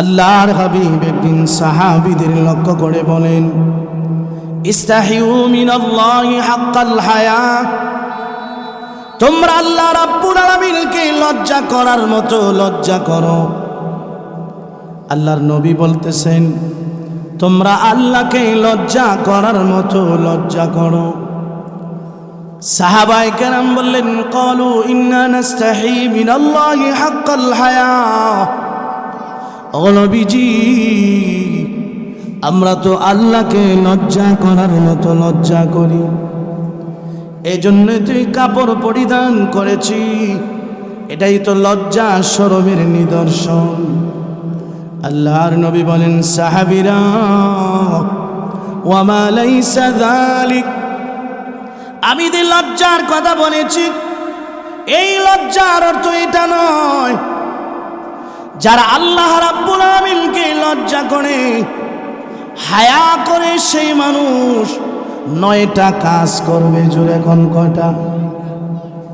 আল্লাহর হাবিব একদিন সাহাবীদের লক্ষ্য করে বলেন, ইস্তাহিউ মিনাল্লাহি হাক্কাল হায়া, তোমরা আল্লাহ রাব্বুল আলামিনকে লজ্জা করার মতো লজ্জা করো। আল্লাহর নবী বলতেছেন, তোমরা আল্লাহকে লজ্জা করার মতো লজ্জা করো। সাহাবায়ে কেরাম বললেন, ক্বালু ইন্না নাস্তাহি মিনাল্লাহি হাক্কাল হায়া। ও নবীজি, আমরা তো আল্লাহকে লজ্জা করার মতো লজ্জা করি, এজন্য তুই কাপড় পরিধান করেছি, এটাই তো লজ্জা শরমের নিদর্শন। আল্লাহর নবী বলেন, সাহাবীরা, ওয়া মা লাইসা যালিক, আমি যে লজ্জার কথা বলেছি এই লজ্জার অর্থ এটা নয়। যারা আল্লাহ রাব্বুল আলামিনকে লজ্জা করে, হায়া করে, সেই মানুষ 9টা কাজ করবে। জোরে কোন কয়টা?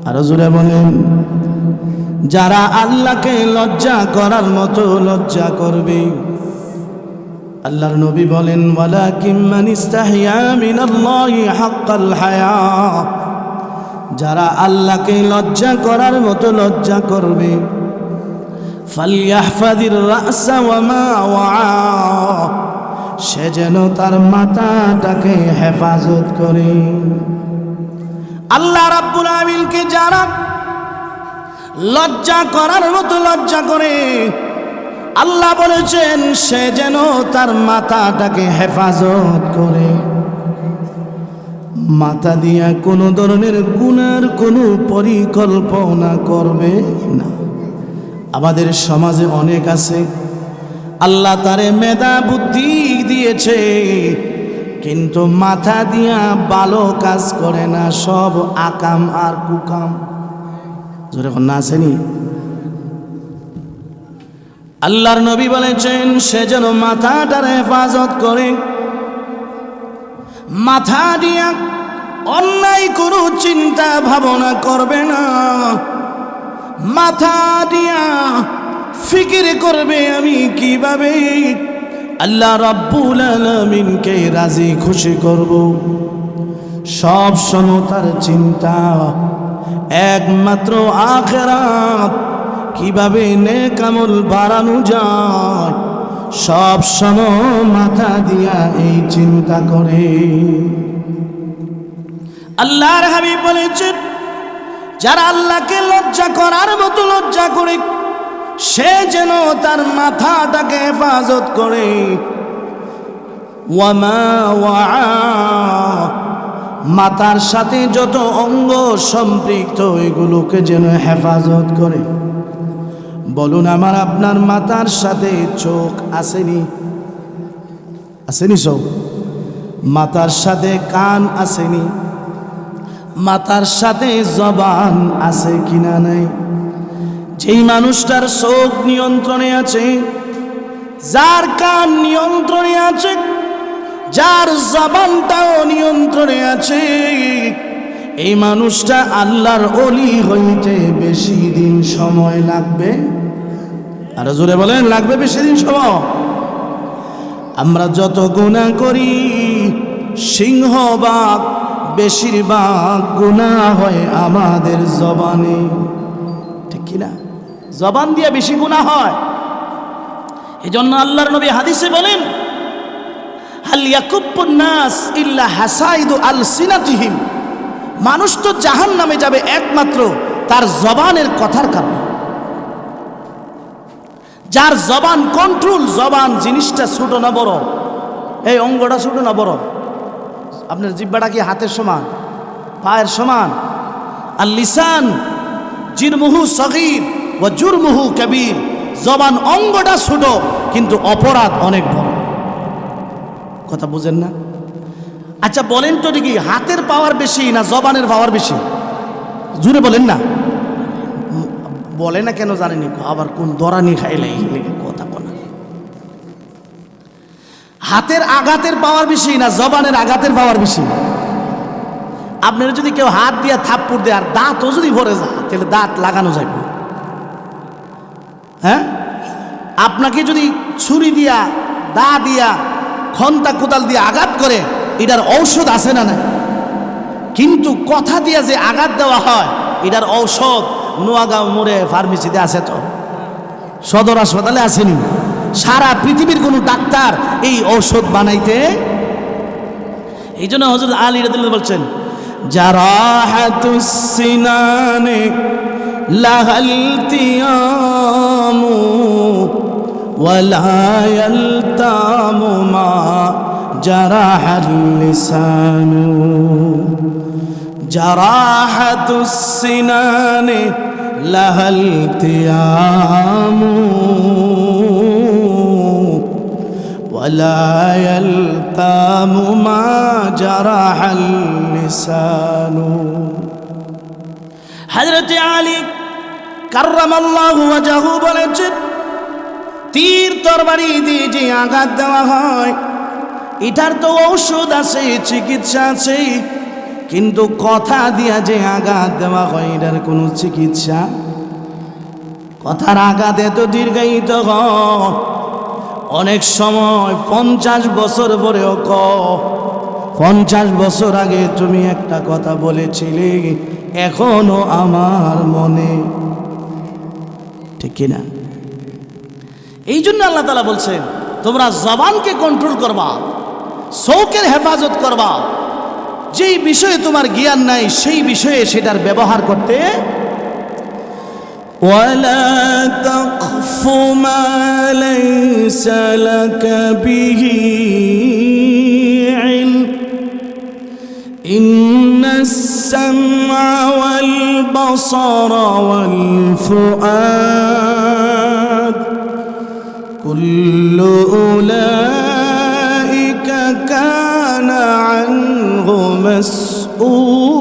আরো জোরে বলেন। যারা আল্লাহকে লজ্জা করার মতো লজ্জা করবে, আল্লাহর নবী বলেন, ওয়ালাকিন মান ইস্তাহিয়া মিনাল্লাহি হাক্কাল হায়া, যারা আল্লাহকে লজ্জা করার মতো লজ্জা করবে, ফালইয়াহফাযির রাসা ওয়া মা ওয়া, সে যেন তার মাথাটাকে হেফাজত করে। আল্লাহ রাব্বুল আলামিনকে যারা লজ্জা করার মতো লজ্জা করে, আল্লাহ বলেছেন সে যেন তার মাথাটাকে হেফাজত করে। মাথা দিয়া কোনো ধরনের গুনার কোনো পরিকল্পনা করবে না। আমাদের সমাজে অনেক আছে, আল্লাহ তারে মেধা বুদ্ধি দিয়েছে, কিন্তু মাথা দিয়া ভালো কাজ করে না, সব আকাম আর কুকাম। যখন না আসেনি, আল্লাহর নবী বলেছেন সে যেন মাথাটার হেফাজত করে। মাথা দিয়া অন্যায় কোনো চিন্তা ভাবনা করবে না, মাথা দিয়া ফিকির করবে আমি কিভাবে আল্লাহ রাব্বুল আলামিনকে রাজি খুশি করব। সব সময় তার চিন্তা একমাত্র আখিরাত, কিভাবে নেক আমল বাড়ানো যায়, সব সময় মাথা দিয়া এই চিন্তা করে। আল্লাহর হাবিব বলেছেন, যারা আল্লাহকে লজ্জা করার মতো লজ্জা করে, সে যেন তার মাথাটাকে হেফাজত করে। ওয়া মা ওয়া, মাথার সাথে যত অঙ্গ সম্পৃক্ত এগুলোকে যেন হেফাজত করে। বলুন, আমার আপনার মাথার সাথে চোখ আসেনি? আসেনি চোখ? মাথার সাথে কান আসেনি? মাথার সাথে জবান আছে কিনা নাই? যেই মানুষটার চোখ নিয়ন্ত্রণে আছে, যার কান নিয়ন্ত্রণে আছে, যার জবানটাও নিয়ন্ত্রণে আছে, এই মানুষটা আল্লাহর ওলি হইতে বেশি দিন সময় লাগবে। আরো জোরে বলেন, লাগবে বেশি দিন সময়। আমরা যত গুনাহ করি, সিংহভাগ বেশিরভাগ গুনাহ হয় আমাদের জবানে, ঠিক কিনা? জবান দিয়ে বেশি গুনাহ হয়। এজন্য আল্লাহর নবী হাদিসে বলেন, হাল ইয়াকুব্বুন নাস ইল্লা হাসাইদু আলসিনাতিহিম, মানুষ তো জাহান্নামে যাবে একমাত্র তার জবানের কথার কারণে। যার জবান কন্ট্রোল, জবান জিনিসটা ছোট না বড়? এই অঙ্গটা ছোট না বড়? আপনার জিহ্বাটা কি হাতের সমান, পায়ের সমান? আর লিসান জিরমুহু সগীর ওয়া জুরমুহু কবীর, জবান অঙ্গটা ছোট কিন্তু অপরাধ অনেক বড়। কথা বুঝেন না? আচ্ছা বলেন তো দেখি, হাতের পাওয়ার বেশি না জবানের পাওয়ার বেশি? জুড়ে বলেন না। বলে না কেন জানেনি? আবার কোন দরানি খাইলে কথা বলা। হাতের আঘাতের পাওয়ার বেশি না জবানের আঘাতের পাওয়ার বেশি? আপনার যদি কেউ হাত দিয়ে থাপ্পড় দেয় আর দাঁতও যদি ভরে যায়, তাহলে দাঁত লাগানো যাবে? হ্যাঁ, আপনাকে যদি ছুরি দিয়া, দা দিয়া, খন্তা কোদাল দিয়ে আঘাত করে, এটার ঔষধ আছে না না? কিন্তু কথা দিয়া যে আঘাত দেওয়া হয়, এটার ঔষধ নোয়াগাঁও মোড়ে ফার্মেসিতে আছে, তো সদর হাসপাতালে আসেনি। সারা পৃথিবীর কোনো ডাক্তার এই ঔষধ বানাইতে। এই জন্য হযরত আলী রাদিয়াল্লাহু বলছেন, জারাহাতুস সিনানে লাহালতিয়ামু ওয়ালা ইয়ালতামু মা জারাহাল লিসানু। জারাহাতুস সিনানে লাহালতিয়ামু ولا يلتام ما جرح اللسان। হযরত আলী কাররামাল্লাহু ওয়াজহু বলেছেন, তীর তরবারি দিয়ে যে আঘাত দেওয়া হয়, এটার তো ঔষধ আছে, চিকিৎসা আছে, কিন্তু কথা দিয়া যে আঘাত দেওয়া হয়, এটার কোনো চিকিৎসা। কথার আঘাত এত দীর্ঘায়িত হয়, অনেক সময় 50 বছর পরেও 50 বছর আগে তুমি একটা কথা বলেছিলে, এখনো আমার মনে, ঠিক কিনা? এই জন্য আল্লাহ তাআলা বলছেন, তোমরা জবানকে কন্ট্রোল করবা, চোখের হেফাজত করবা। যেই বিষয়ে তোমার জ্ঞান নাই, সেই বিষয়ে সেটার ব্যবহার করতে। ولا تقف ما ليس لك به علم إن السمع والبصر والفؤاد كل أولئك كان عنه مسؤولا।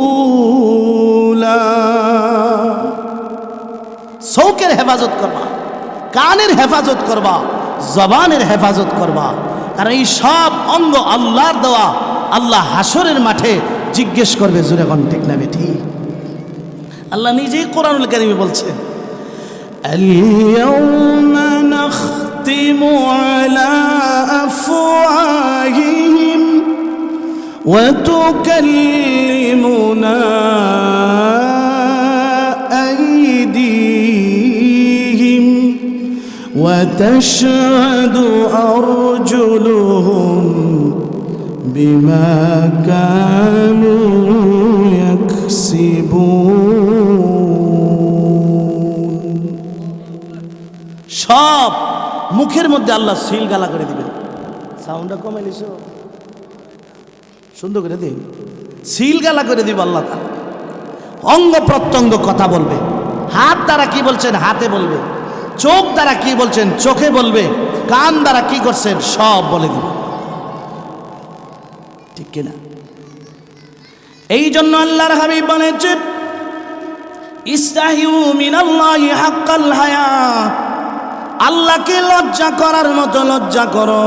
চোখের হেফাজত করবা, কানের হেফাজত করবা, জবানের হেফাজত করবা, কারণ এই সব অঙ্গ আল্লাহর দেওয়া। আল্লাহ হাসরের মাঠে জিজ্ঞেস করবে, জোরে কোন ঠিক না বেঠি? আল্লাহ নিজেই কোরআনুল কারীমে বলছেন, আল-ইয়াউমা নাখতিমু আলা আফওয়াহিহিম ওয়া তুকাল্লিমুনা وتشهد أرجلهم بما كانوا يكسبون। সব মুখের মধ্যে আল্লাহ সিল গালা করে দিবেন। সাউন্ডটা কমে নিছো, সুন্দর করে দিন, সিল গালা করে দিব আল্লাহ তাআলা। অঙ্গ প্রত্যঙ্গ কথা বলবে, হাত দ্বারা কি বলছেন হাতে বলবে, চোখ দ্বারা কি বলছেন চোখে বলবে, কান দ্বারা কি করছেন সব বলে দিবে, ঠিক কিনা? এই জন্য আল্লাহর হাবিব বলেছেন, ইস্তাহিউ মিনাল্লাহি হাক্কাল হায়া, আল্লাহকে লজ্জা করার মতো লজ্জা করো,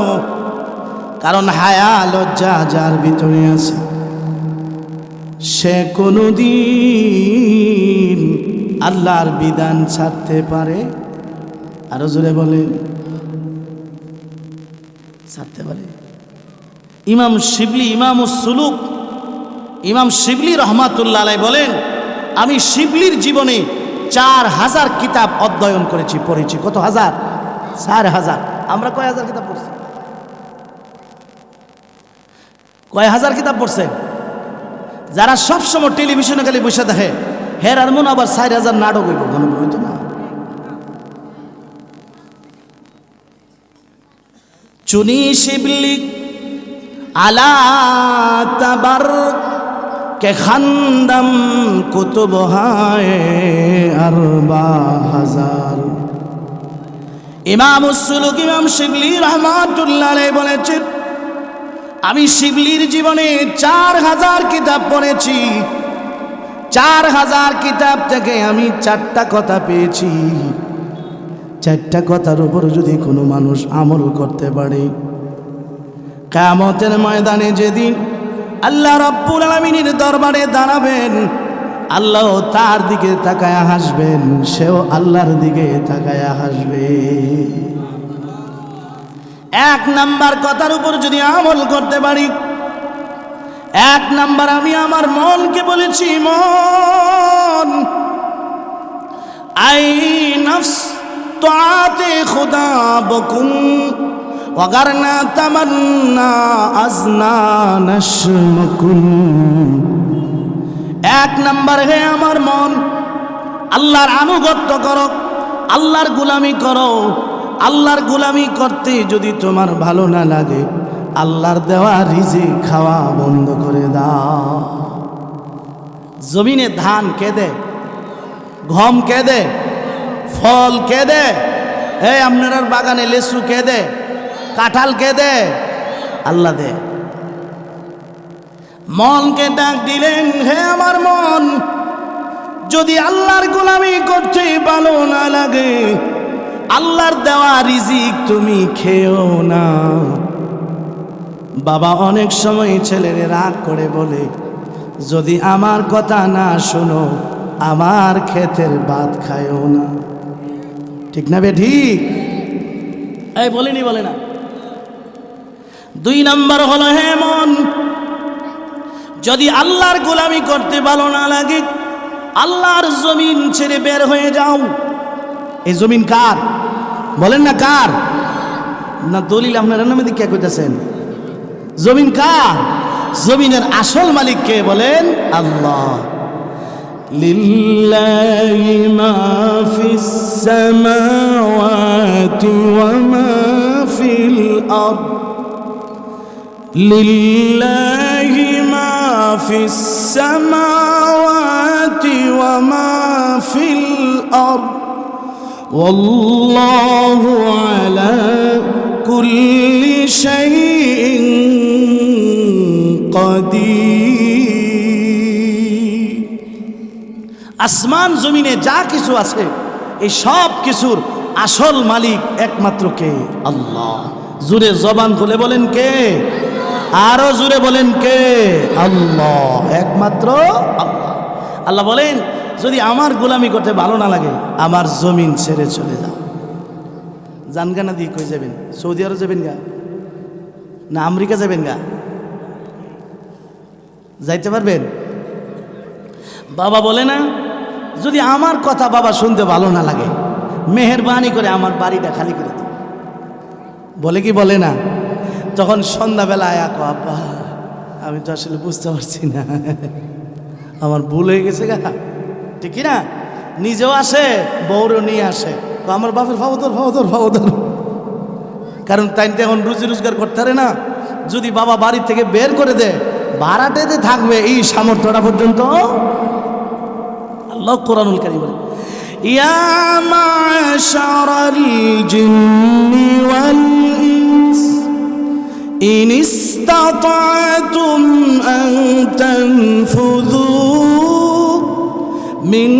কারণ হায়া লজ্জা যার ভিতরে আছে, সে কোনদিন আল্লাহর বিধান ছাড়তে পারে? আরো জোরে বলে, ছাড়তে পারে? ইমাম শিবলি, ইমামুস সুলুক, ইমাম শিবলি রহমাতুল্লাহ আলাইহি বলেন, আমি শিবলির জীবনে 4000 কিতাব অধ্যয়ন করেছি, পড়েছি। কত হাজার? 4000। আমরা কয় হাজার কিতাব পড়ছি? কয় হাজার কিতাব পড়ছেন? যারা সবসময় টেলিভিশনে খালি বসে দেখে, হের আর মনে আবার 4000 নাটক হইব, মনে হইতো না। চুনি শিবলি আলা তাবার কে খান্দাম কুতুব হায় 4000। ইমামুস সুলুক ইমাম শিবলি রহমাতুল্লাহ আলাইহি বলেছেন, আমি শিবলির জীবনে 4000 কিতাব পড়েছি। 4000 কিতাব থেকে আমি 4টা কথা পেয়েছি। 4টা কথার উপর যদি কোনো মানুষ আমল করতে পারে, কিয়ামতের ময়দানে যেদিন আল্লাহ রাব্বুল আলামিনের দরবারে দাঁড়াবেন, আল্লাহ তার দিকে তাকায়া হাসবেন, সেও আল্লাহর দিকে তাকায়া হাসবে। এক নাম্বার কথার উপর যদি আমল করতে পারি, এক নাম্বার আমি আমার মনকে বলেছি, মন আই নফস তাআতে খুদা বকুম ওয়াগারনা তামান্না আজনা নশমকুম। এক নাম্বার, হে আমার মন, আল্লাহর আনুগত্য করো, আল্লাহর গোলামি করো। আল্লাহর গোলামি করতে যদি তোমার ভালো না লাগে, আল্লাহর দেওয়া রিজিক খাওয়া বন্ধ করে দাও। জমিনে ধান কে দে? গম কে দে? ফল কে দে? এই আপনার বাগানে লেসু কে দে? কাঁঠাল কে দে? আল্লাহ দে। মনকে ডাক দিলেন, হে আমার মন, যদি আল্লাহর গোলামি করতে ভালো না লাগে, আল্লাহর দেওয়া রিজিক তুমি খেও না। বাবা অনেক সময় ছেলেরে রাগ করে বলে, যদি আমার কথা না শোনো, আমার ক্ষেতের ভাত খায়ও না। ঠিক না বে ঠিক? এই বলেনি, বলে না। দুই নাম্বার হলো, হে মন, যদি আল্লাহর গোলামি করতে ভালো না লাগে, আল্লাহর জমিন ছেড়ে বের হয়ে যাও। এই জমিন কার? বলেন না কার? না দলিল আপনারা নামে দিকে কইতেছেন? জমিন কার? জমিনের আসল মালিক কে বলেন? আল্লাহ। লিল্লাহি মা ফিস সামাওয়াতি ওয়া মা ফিল আরদ, লিল্লাহি মা ফিস সামাওয়াতি ওয়া মা ফিল আরদ ওয়াল্লাহু আলা কুল্লি শাইইন কাদির। আসমান জমিনে যা কিছু আছে, এই সব কিছুর আসল মালিক একমাত্র কে? আল্লাহ। জোরে জবান খুলে বলেন কে? আরো জোরে বলেন কে? আল্লাহ, একমাত্র আল্লাহ। আল্লাহ বলেন, যদি আমার গোলামি করতে ভালো না লাগে, আমার জমিন ছেড়ে চলে যাও। জানগানা দিয়ে কই যাবেন? সৌদি আরব যাবেন গা না আমেরিকা যাবেন গা? যাইতে পারবেন? বাবা বলে না, যদি আমার কথা বাবা শুনতে ভালো না লাগে, মেহেরবানি করে আমার বাড়িটা খালি করে দাও। বলে কি বলে না? তখন সন্ধ্যাবেলা আয়া কো, আব্বা আমি তো আসলে বুঝতে পারছি না, আমার ভুল হয়ে গেছে গা। ঠিক না? নিজেও আসে, বউরও নিয়ে আসে, তো আমার বাপের ফাওদর ফাওদর ফাওদর। কারণ তাই তো এখন রুজি রোজগার করতে পারে না। যদি বাবা বাড়ি থেকে বের করে দেয়, ভাড়াটেতে থাকবে এই সামর্থ্যটা পর্যন্ত। আল্লাহ কোরআনুল কারীম বলে, ইয়া মাশারাল জিন্নি ওয়াল ইনস ইন ইসতাতা'তুম আন তানফুযু মিন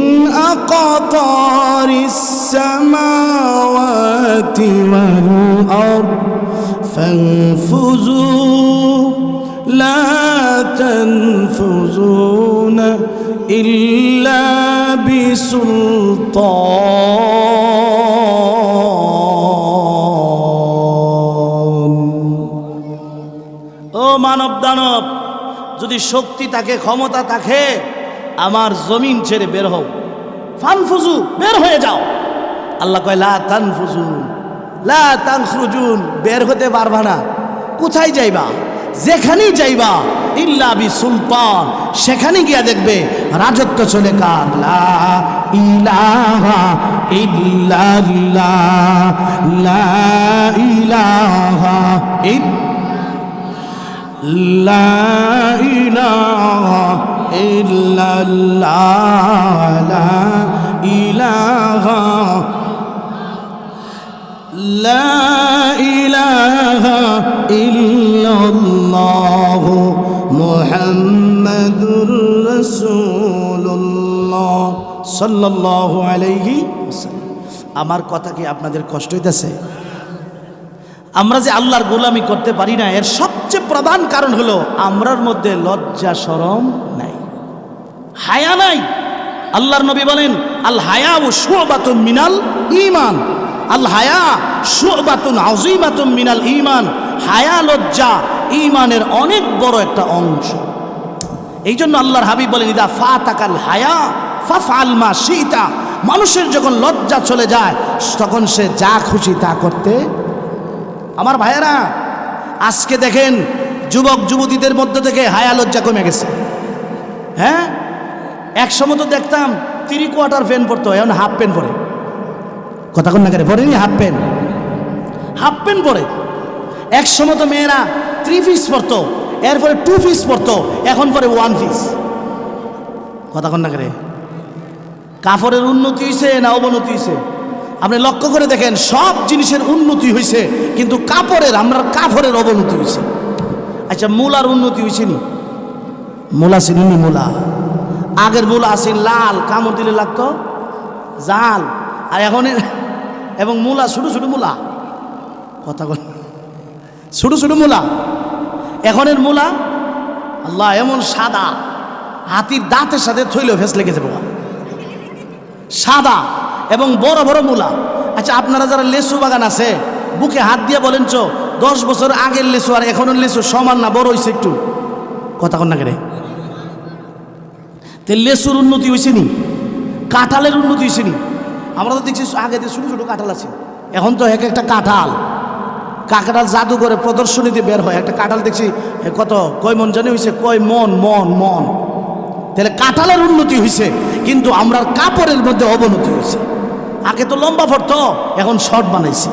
আকাতারিস সামাওয়াতি ওয়াল আরদ ফানফুযু লা তানফুযুনা ইল্লা বিসুলতান। ও মানব দানব, যদি শক্তি থাকে, ক্ষমতা থাকে, আমার জমিন ছেড়ে বের হও। ফানফুজু, বের হয়ে যাও। আল্লাহ কয় লা তানফুজুন, লা তানখরুজুন, বের হতে পারবা না। কোথায় যাইবা? যেখানেই যাইবা ইল্লা বিসুলতান, সেখানে গিয়া দেখবে রাজত্ব চলে কার? লা ইলাহা ইল্লাল্লাহ, লা ইলাহা লা ইলাহা ইল্লাল্লাহ, লা ইলাহা লা ইলাহা ইল্লাল্লাহ মুহাম্মাদুর রাসূলুল্লাহ সাল্লাল্লাহু আলাইহি ওয়াসাল্লাম। আমার কথা কি আপনাদের কষ্ট হইতেছে? আমরা যে আল্লাহর গোলামি করতে পারি না, এর সবচেয়ে প্রধান কারণ হলো আমরার মধ্যে লজ্জা শরম নাই, হায়া নাই। আল্লাহর নবী বলেন, আল হায়া ও শুবাতুম মিনাল ঈমান। আল হায়া শুবাতুন আযীমাতুন মিনাল ঈমান, হায়া লজ্জা ঈমানের অনেক বড় একটা অংশ। এই জন্য আল্লাহর হাবিব বলেন, ইদা ফাতাকাল হায়া ফাফআল মা শিতা। মানুষের যখন লজ্জা চলে যায় তখন সে যা খুশি তা করতে। আমার ভাইয়েরা, আজকে দেখেন যুবক যুবতীদের মধ্যে থেকে হায়া লজ্জা কমে গেছে। হ্যাঁ, এক সময় তো দেখতাম 3/4 প্যান্ট পরতো, এখন হাফ প্যান্ট পরে। কথা কোন না করে পরেনি, হাফ প্যান্ট পরে। এক সময় তো মেয়েরা 3 পিস পরতো, এরপরে 2 পিস পরতো, এখন পরে 1 পিস। কথা কোন না করে। কাপড়ের উন্নতি হয়েছে না অবনতি হয়েছে? আপনি লক্ষ্য করে দেখেন, সব জিনিসের উন্নতি হয়েছে, কিন্তু কাপড়ের অবনতি হয়েছে। আচ্ছা, মূলার উন্নতি হয়েছে নি? মূলা ছিলেন মূলা, আগের মূলা আছে লাল, কামড় দিলে লাগতো জাল। আর এখন এবং মূলা ছোট ছোট মূলা। কথা বল, ছোট ছোট মূলা। এখনের মূলা আল্লাহ এমন সাদা, হাতির দাঁতের সাথে থইলেও ফেস লেগেছে বাবা, সাদা এবং বড় বড় মূলা। আচ্ছা, আপনারা যারা লেচু বাগান আছে, বুকে হাত দিয়ে বলেন 10 বছর আগের লেচু আর এখনের লেচু সমান না বড় হয়েছে একটু? কথা কন না করে। লেচুর উন্নতি হয়েছে নি? কাঁঠালের উন্নতি হয়েছে নি? আমরা তো দেখছি আগে ছোটো ছোটো কাঁঠাল আছে, এখন তো এক একটা কাঁঠাল জাদুঘরে প্রদর্শনীতে বের হয়। একটা কাঁঠাল দেখছি কত, কয় মন জানি হয়েছে, কয় মন। তাহলে কাঁঠালের উন্নতি হয়েছে, কিন্তু আমরা কাপড়ের মধ্যে অবনতি হয়েছে। আগে তো লম্বা পড়তো, এখন শর্ট বানাইছে।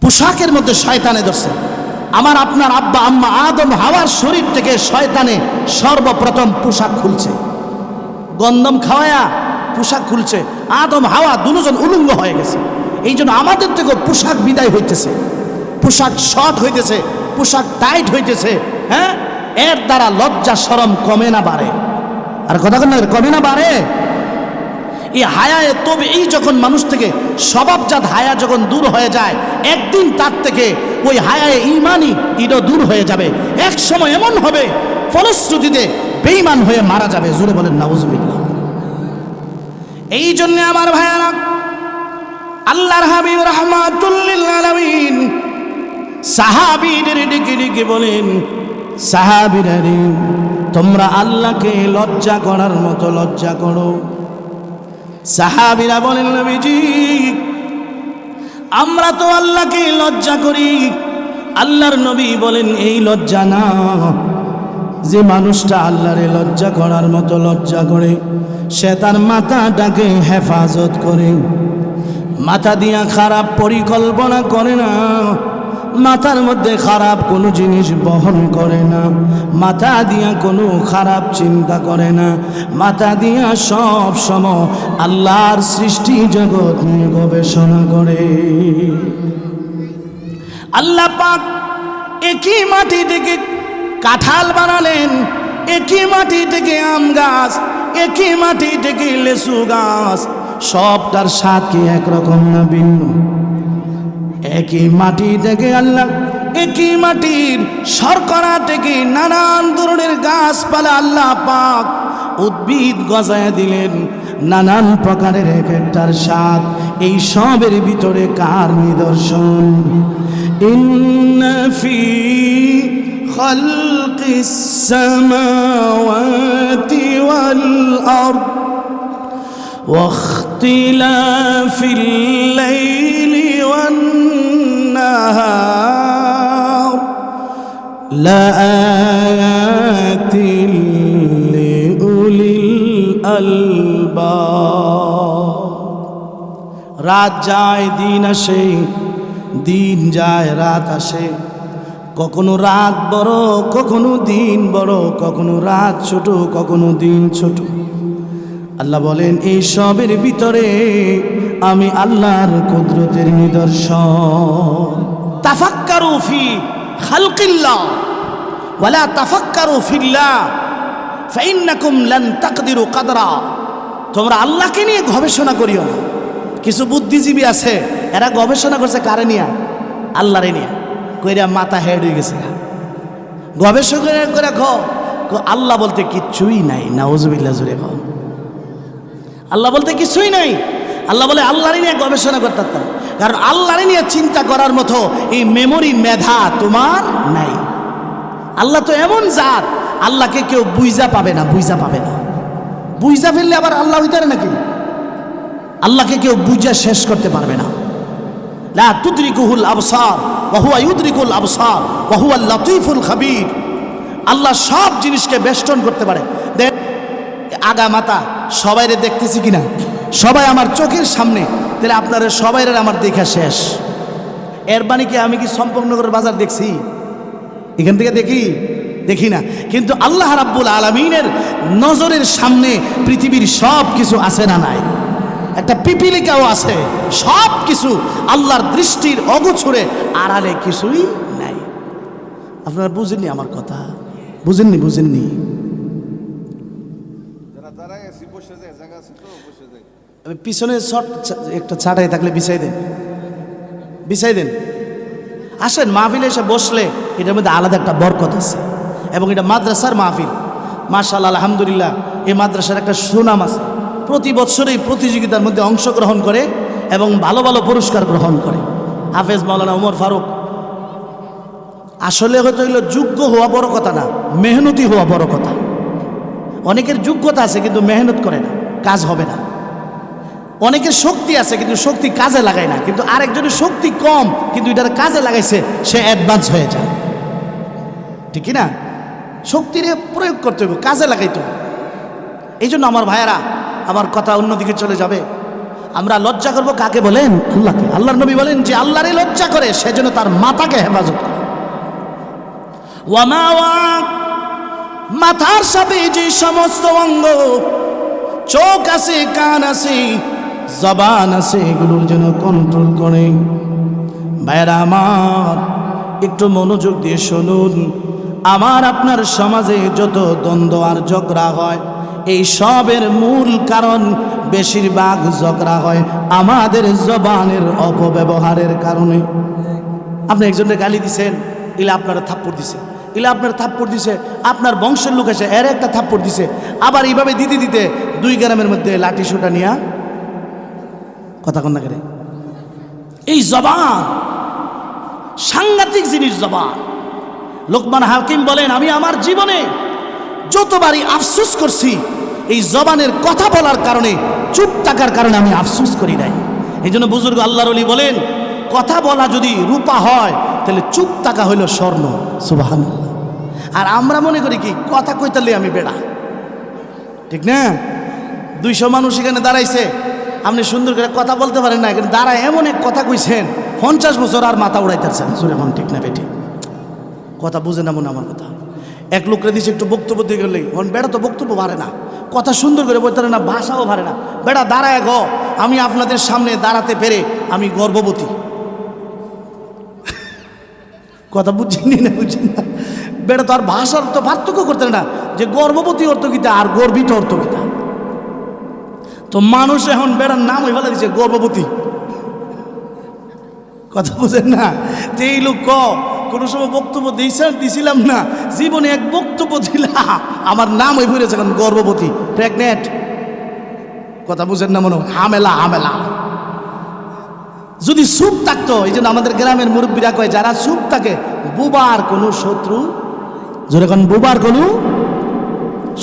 পোশাকের মধ্যে শয়তানে ধরছে। আমার আপনার আব্বা আম্মা আদম হাওয়ার শরীর থেকে শয়তানে সর্বপ্রথম পোশাক খুলছে, গন্ধম খাওয়ায়া পোশাক খুলছে। আদম হাওয়া দুজন উলঙ্গ হয়ে গেছে। এই জন্য আমাদের থেকে পোশাক বিদায় হইতেছে, পোশাক শর্ট হইতেছে, পোশাক টাইট হইতেছে। হ্যাঁ, এর দ্বারা লজ্জা শরম কমে না বাড়ে? আর কথা বলেন, কমে না বাড়ে? এই হায়ায়ে তবে এই যখন মানুষ থেকে স্বভাবজাত হায়া যখন দূর হয়ে যায়, একদিন তার থেকে ওই হায়ায়ে ঈমানি এটা দূর হয়ে যাবে। এক সময় এমন হবে, ফলশ্রুতিতে বেঈমান হয়ে মারা যাবে। জোরে বলেন নাউজুবিল্লাহ। এই জন্য আমার ভাইয়ারা, আল্লাহর হাবিব রাহমাতুল লিল আলামিন সাহাবীদের ডেকে ডেকে বলেন, সাহাবীরা রে, তোমরা আল্লাহকে লজ্জা করার মতো লজ্জা করো। সাহাবীরা বলেন, নবীজি, আমরা তো আল্লাহকে লজ্জা করি। আল্লাহর নবী বলেন, এই লজ্জা না, যে মানুষটা আল্লাহরে লজ্জা করার মতো লজ্জা করে, সে তার মাথাটাকে হেফাজত করে, মাথা দিয়া খারাপ পরিকল্পনা করে না, মাথার মধ্যে খারাপ কোনো জিনিস বহন করে না, মাথা দিয়া কোনো খারাপ চিন্তা করে না, মাথা দিয়া সব সময় আল্লাহর সৃষ্টি জগৎ নিয়ে গবেষণা করে। আল্লাহ পাক একই মাটি থেকে কাঁঠাল বানালেন, একই মাটি থেকে আম গাছ, একই মাটি থেকে লেচু গাছ, সবটার স্বাদ কি একরকম না ভিন্ন? একই মাটি থেকে আল্লাহ, একই মাটির শর্করা থেকে নানান ধরনের গাছপালা আল্লাহ পাক উদ্ভিদ গজায় দিলেন, নানান প্রকারের এক একটার স্বাদ। এই সবের ভিতরে কার নিদর্শন? ইন্না ফি খালকিস সামাওয়াতি ওয়াল আরদ واختلاف الليل والنهار لآيات لأولي الألباب। রাত যায় দিন আসে, দিন যায় রাত আসে, কখনো রাত বড় কখনো দিন বড়, কখনো রাত ছোট কখনো দিন ছোট। আল্লাহ বলেন, এই সবের ভিতরে আমি আল্লাহর কুদরতের নিদর্শন। তাফাক্কারু ফি খালকিল্লাহ ওয়ালা তাফাক্কারু ফিল্লাহ ফাইন্নাকুম লান তাকদিরু কদরা। তোমরা আল্লাহকে নিয়ে গবেষণা করিও না। কিছু বুদ্ধিজীবী আছে, এরা গবেষণা করছে কারে নিয়ে? আল্লাহরে নিয়ে। কইরা মাথা হেড হয়ে গেছে। গবেষণা করে আল্লাহ বলতে কিচ্ছুই নাই। নাউজুবিল্লাহ, জোরে কও। আল্লাহ বলতে কিছুই নাই। আল্লাহ বলে আল্লাহরই নিয়ে গবেষণা করতে পারতাম, কারণ আল্লাহরই নিয়ে চিন্তা করার মতো এই মেমোরি মেধা তোমার নাই। আল্লাহ তো এমন জাত, আল্লাহকে কেউ বুঝা পাবে না, বুঝা পাবে না। বুঝা ফেললে আবার আল্লাহ হইতে পারে নাকি? আল্লাহকে কেউ বুঝা শেষ করতে পারবে না। লা তুদরিকুহুল আবসার ওয়া হুয়া ইউদরিকুল আবসার ওয়া হুয়াল লাতীফুল খাবীর। আল্লাহ সব জিনিসকে বেষ্টন করতে পারে। দেখ আগা মাথা সবাইরে দেখতেছি কিনা, সবাই আমার চোখের সামনে, তাহলে আপনারা সবাইরে আমার দেখা শেষ। এর মানে কি আমি কি সম্পর্কনগরের বাজার দেখছি? এখান থেকে দেখি না। কিন্তু আল্লাহ রাব্বুল আলামিনের নজরের সামনে পৃথিবীর সব কিছু আছে না নাই? একটা পিপিলিকাও আছে। সব কিছু আল্লাহর দৃষ্টির অগোচরে আড়ালে কিছুই নাই। আপনারা বুঝেননি আমার কথা? বুঝেননি? পিছনে একটা ছাটাই থাকলে বিছাই দেন। আসেন, মাহফিলে এসে বসলে এটার মধ্যে আলাদা একটা বরকত আছে, এবং এটা মাদ্রাসার মাহফিল। মাশাআল্লাহ, আলহামদুলিল্লাহ, এই মাদ্রাসার একটা সুনাম আছে। প্রতি বছরই প্রতিযোগিতার মধ্যে অংশগ্রহণ করে এবং ভালো ভালো পুরস্কার গ্রহণ করে। হাফেজ মাওলানা ওমর ফারুক। আসলে হয়তো হইল যোগ্য হওয়া বড় কথা না, মেহনতি হওয়া বড় কথা। অনেকের যোগ্যতা আছে কিন্তু মেহনত করে না, কাজ হবে না। অনেকের শক্তি আছে কিন্তু শক্তি কাজে লাগায় না, কিন্তু আরেকজনের শক্তি কম কিন্তু এটার কাজে লাগাইছে, সে অ্যাডভান্স হয়ে যায়। ঠিক না? শক্তির প্রয়োগ করতে হবে, কাজে লাগাইতে হবে। এই জন্য আমার ভাইয়েরা, আমার কথা অন্যদিকে চলে যাবে। আমরা লজ্জা করব কাকে বলেন? আল্লাহকে। আল্লাহর নবী বলেন যে আল্লাহরে লজ্জা করে সেজন্য তার মাথাকে হেফাজত করে। মাথার সাথে যে সমস্ত অঙ্গ, চোখ আছে, কান আছে, জবান আছে, এগুলোর জন্য কন্ট্রোল করে। ভাইয়েরা আমার, একটু মনোযোগ দিয়ে শুনুন। আমার আপনার সমাজে যত দ্বন্দ্ব আর ঝগড়া হয়, এই সবের মূল কারণ, বেশিরভাগ ঝগড়া হয় আমাদের জবানের অপব্যবহারের কারণে। আপনি একজনের গালি দিছেন, ইলা আপনারা থাপ্পড় দিছে, ইলা আপনার থাপ্পড় দিছে, আপনার বংশের লোক এসে এর একটা থাপ্পড় দিছে, আবার এইভাবে দিতে দুই গ্রামের মধ্যে লাঠি সোটা নিয়া কথা কন্যা করে। এই জবান সাংঘাতিক জিনিস। জবান, লোকমান হাকিম বলেন, আমি আমার জীবনে যতবারই আফসোস করছি এই জবানের কথা বলার কারণে, চুপ থাকার কারণে আমি আফসোস করি নাই। এই জন্য বুজুর্গ আল্লাহর ওলি বলেন, কথা বলা যদি রূপা হয় তাহলে চুপ থাকা হইল স্বর্ণ। সুবহানাল্লাহ। আর আমরা মনে করি কি, কথা কইতালে আমি বেড়া। ঠিক না? 200 মানুষ এখানে দাঁড়াইছে, আপনি সুন্দর করে কথা বলতে পারেন না, এখানে দাঁড়ায় এমন এক কথা কইছেন 50 বছর আর মাথা উড়াইতেছেন। এখন ঠিক না বেটি? কথা বুঝে না মনে আমার কথা। এক লোকরে দিছে একটু বক্তব্য দিয়ে গেলে, বেড়া তো বক্তব্য পারে না, কথা সুন্দর করে বলতে পারে না, ভাষাও পারে না। বেড়া দাঁড়ায় গো, আমি আপনাদের সামনে দাঁড়াতে পেরে আমি গর্ববতী। কথা বুঝছেন না? বেড়া তো আর ভাষার তো পার্থক্য করতে না, যে গর্ভবতী অর্থ কিতা আর গর্বিত অর্থ কিতা। তো মানুষ এখন বেড়ার নাম ওই বলে দিচ্ছে গর্ভবতী। কথা বুঝেন না? যে এই লোক কোনো সময় বক্তব্য দিছিলাম না, জীবনে এক বক্তব্য দিলাম, আমার নাম ওই ফিরেছে এখন গর্ভবতী, প্রেগনেন্ট। কথা বুঝেন না? মনে হামেলা। যদি চুপ থাকতো, এই জন্য আমাদের গ্রামের মুরব্বীরা কয়, যারা চুপ থাকে বুবার কোনো শত্রু, যখন বুবার কোনো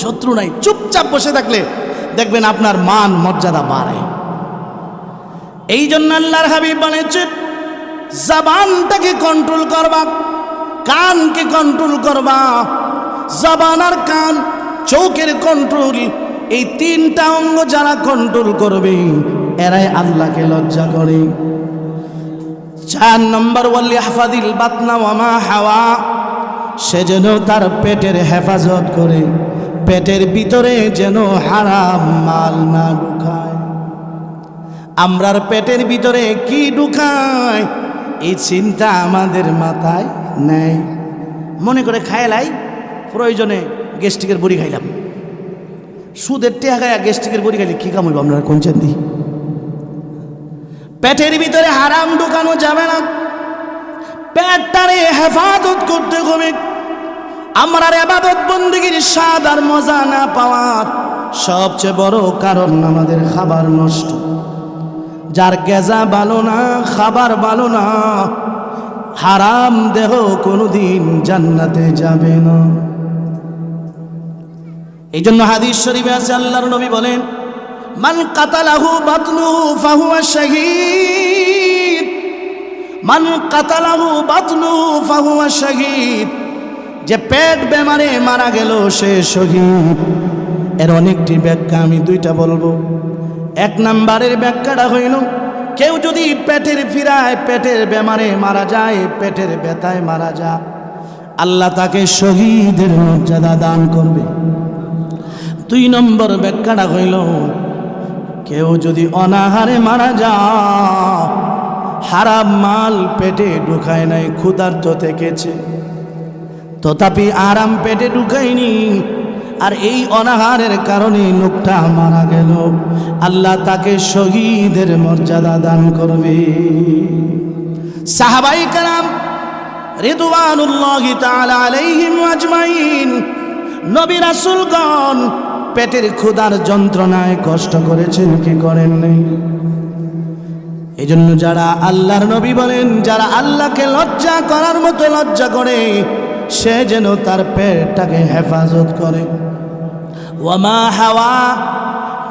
শত্রু নাই। চুপচাপ বসে থাকলে দেখবেন আপনার মান মর্যাদা বাড়ে। এই জন্য আল্লাহর হাবিব বলেছেন, জবানটাকে কন্ট্রোল করবা, কানকে কন্ট্রোল করবা। জবান আর কান, চোখের কন্ট্রোল, এই 3টা অঙ্গ যারা কন্ট্রোল করবে এরাই আল্লাহকে লজ্জা করে। 4 নম্বর, ওয়ালি হাফাদিল বাতনা ওয়া মা হাওয়া, সে যেন তার পেটের হেফাজত করে, পেটের ভিতরে যেন হারাম মাল না ঢুকায়। আমরার পেটের ভিতরে কি ঢুকায় এই চিন্তা আমাদের মাথায় নেই। মনে করে খাইলাই, প্রয়োজনে গ্যাস্ট্রিকের বড়ি খাইলাম, সুদের টেহা খাইয়া গ্যাস্ট্রিকের বড়ি খাইলে কি কাম হইব? আপনারা কোন চান্দি? পেটের ভিতরে হারাম ঢুকানো যাবে না, পেটটারে হেফাজত করতে হবে। আমরার ইবাদত বন্দেগীর স্বাদ আর মজা না পাওয়ার সবচেয়ে বড় কারণ আমাদের খাবার নষ্ট। যার গেজা ভালো না, খাবার ভালো না, হারাম দেহ কোনোদিন জান্নাতে যাবে না। এই জন্য হাদিস শরীফে আছে, আল্লাহর নবী বলেন, মান কাতালাহু বাতনুহু ফাহুয়া শাহীদ, মান কাতালাহু বাতনুহু ফাহুয়া শাহীদ। যে পেট বেমারে মারা গেল সে শহীদ। এর অনেকটি ব্যাখ্যা, আমি দুইটা বলবো। এক নম্বরের ব্যাখ্যাটা হইল, কেউ যদি পেটের পীড়ায়, পেটের বেমারে মারা যায়, পেটের ব্যথায় মারা যায়, আল্লাহ তাকে শহীদের মর্যাদা দান করবে। দুই নম্বর ব্যাখ্যাটা হইল, কেউ যদি অনাহারে মারা যায়, হারাম মাল পেটে ঢুকায় নাই, ক্ষুধার্ত থেকেছে, তথাপি আরাম পেটে ঢুকায়নি, আর এই অনাহারের কারণে লোকটা মারা গেল, আল্লাহ তাকে শহীদের মর্যাদা দান করবে। সাহাবায়ে কেরাম রিদওয়ানুল্লাহি তাআলা আলাইহিম আজমাইন, নবী রাসূলগণ পেটের ক্ষুধার যন্ত্রণায় কষ্ট করেছেন কি করেন নাই? এই জন্য যারা আল্লাহর নবী বলেন, যারা আল্লাহকে লজ্জা করার মতো লজ্জা করে, সে যেন তার পেটটাকে হেফাজত করে। ওয়ামা হাওয়া,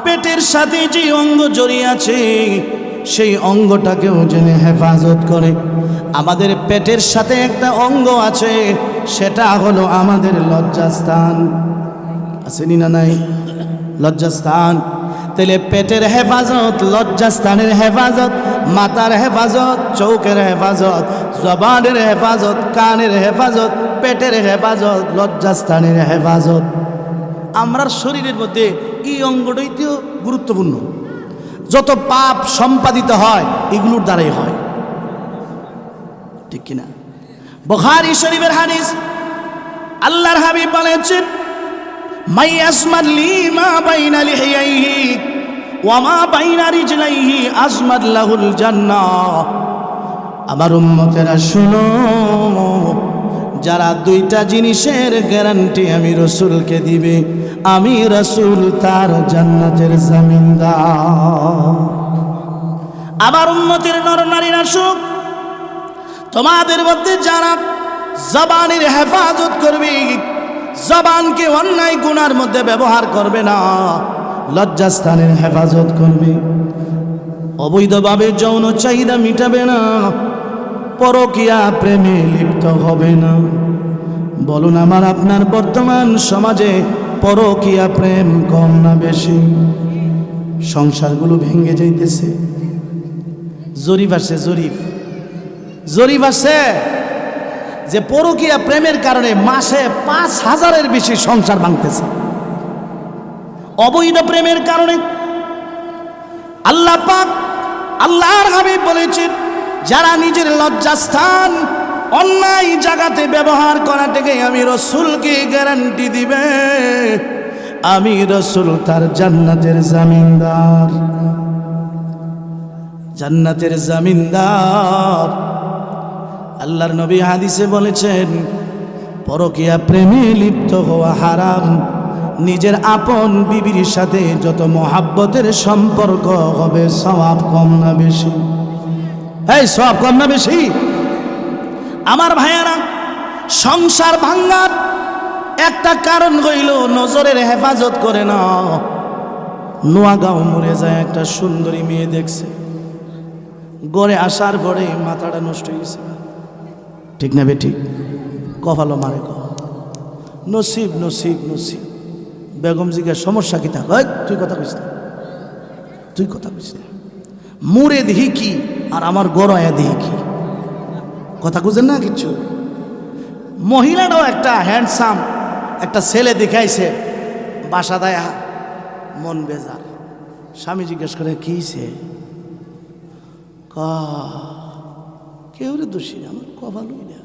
পেটের সাথে যে অঙ্গ জড়িয়ে আছে সেই অঙ্গটাকেও যেন হেফাজত করে। আমাদের পেটের সাথে একটা অঙ্গ আছে, সেটা হলো আমাদের লজ্জাস্থান। আসেনি না নাই? লজ্জাস্থান। তাহলে পেটের হেফাজত, লজ্জাস্থানের হেফাজত, মাথার হেফাজত, চৌকের হেফাজত, জবানের হেফাজত, কানের হেফাজত, পেটের হেফাজত, লজ্জাস্থানের হেফাজত। আমরার শরীরের মধ্যে এই অঙ্গটাইতেও গুরুত্বপূর্ণ। যত পাপ সম্পাদিত হয় এগুলোর দ্বারাই হয়, ঠিক কিনা? বুখারী শরীফের হাদিস, আল্লাহর হাবিব বলেছেন, মাই আসমাদ লিমা বাইনা লিহিয়াইহি ওয়া মা বাইনা রিজলাইহি আসমাদ লাহুল জান্নাহ। আমার উম্মতেরা শুনো, যারা দুইটা জিনিসের গ্যারান্টি আমি রাসূলকে দিবে, আমি রাসূল তার জান্নাতের জামিনদার। আমার উম্মতের নরনারীরা শুনো, তোমাদের মধ্যে যারা জবানের হেফাজত করবে, জবানকে অন্যায় গুনার মধ্যে ব্যবহার করবে না, লজ্জাস্থানের হেফাজত করবে, অবৈধভাবে যৌন চাহিদা মিটাবে না, পরকীয়া প্রেমে লিপ্ত হবে না। বলুন, আমার আপনার বর্তমান সমাজে পরকীয়া প্রেম কম না বেশি? সংসারগুলো ভেঙে যাইতেছে। জরিপ আসছে, জরিপ আসছে যে পরকীয়া প্রেমের কারণে মাসে ৫,০০০-এর বেশি সংসার ভাঙতেছে। অবৈধ প্রেমের কারণে আল্লাহ পাক, আল্লাহর হাবিব বলেছেন, যারা নিজের লজ্জাস্থান অন্যায় জায়গাতে ব্যবহার করা থেকে আমি রাসূলকে গ্যারান্টি দিবে, আমি রাসূল তার জান্নাতের জামিনদার। জান্নাতের জামিনদার। আল্লাহর নবী হাদিসে বলেছেন, পরকীয়া প্রেমে লিপ্ত হওয়া হারাম। নিজের আপন বিবির সাথে যত মহাব্বতের সম্পর্ক হবে, সওয়াব কম না বেশি? এই সওয়াব কম না বেশি? আমার ভাইয়ারা, সংসার ভাঙার একটা কারণ হইল নজরের হেফাজত করে না। নোয়াগাঁও মরে যায় একটা সুন্দরী মেয়ে দেখছে, গড়ে আসার পরে মাথাটা নষ্ট হয়ে গেছে, ঠিক না বেঠিক? কপালো মারে ক নসিব নসিব নসিব। বেগম জিজ্ঞাসা, সমস্যা কি থাক? তুই কথা কইস না, তুই কথা কইস না। মুরে দিহি কি আর আমার গড়ায়া দিহি কি? কথা বুঝেন না কিছু? মহিলাটাও একটা হ্যান্ডসাম একটা ছেলে দেখাইছে, বাসা দেয় মন বেজার। স্বামী জিজ্ঞেস করে, কি সে? কেউ রে দোষী না, আমার কপালই না।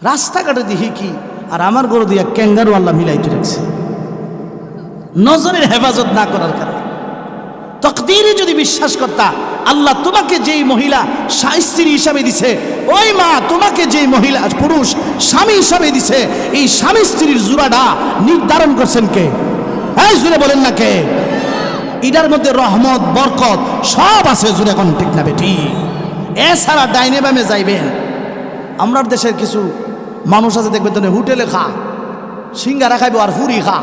রাস্তাঘাটে দিহি কি আর আমার গরু দিয়া ক্যাঙ্গারু আল্লাহ মিলাইতে রাখছে, নজরের হেফাজত না করার কারণে। তকদিরে যদি বিশ্বাস করতা, আল্লাহ তোমাকে যেই মহিলা স্ত্রী হিসাবে দিছে, ওই মা তোমাকে যেই মহিলা পুরুষ স্বামী হিসাবে দিছে, এই স্বামী স্ত্রীর জুড়াটা নির্ধারণ করছেন কে? এই জুড়ে বলেন না কে? এটার মধ্যে রহমত বরকত সব আছে, জুড়ে এখন ঠিক না বেটি। এছাড়া ডাইনে বামে যাইবেন, আমরা দেশের কিছু মানুষ আছে দেখবেন তো হোটেলে খা, সিঙ্গারা খাইব আর ফুরি খা।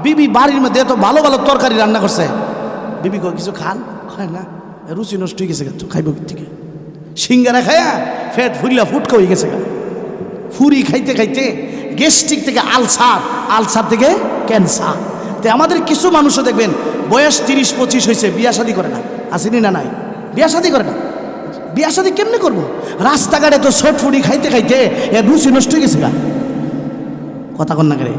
বিবি বাড়ির মধ্যে এত ভালো ভালো তরকারি রান্না করছে, বিবি কয় কিছু খান, খায় না, রুচি নষ্ট হয়ে গেছে, খাইব থেকে সিঙ্গারা খায়া ফেট ফুরিলা ফুটকা হয়ে গেছে। ফুরি খাইতে খাইতে গ্যাস্ট্রিক থেকে আলসার, আলসার থেকে ক্যান্সার। তো আমাদের কিছু মানুষও দেখবেন বয়স 30-25 হয়েছে, বিয়া শাদী করে না, আসেনি না নাই, বিয়া শাদী করে না। বিয়া শাদী কেমনে করবো? রাস্তাঘাটে তো শর্ট ফুরি খাইতে খাইতে এর রুচি নষ্ট হয়ে গেছে গা, কথা কন না করে,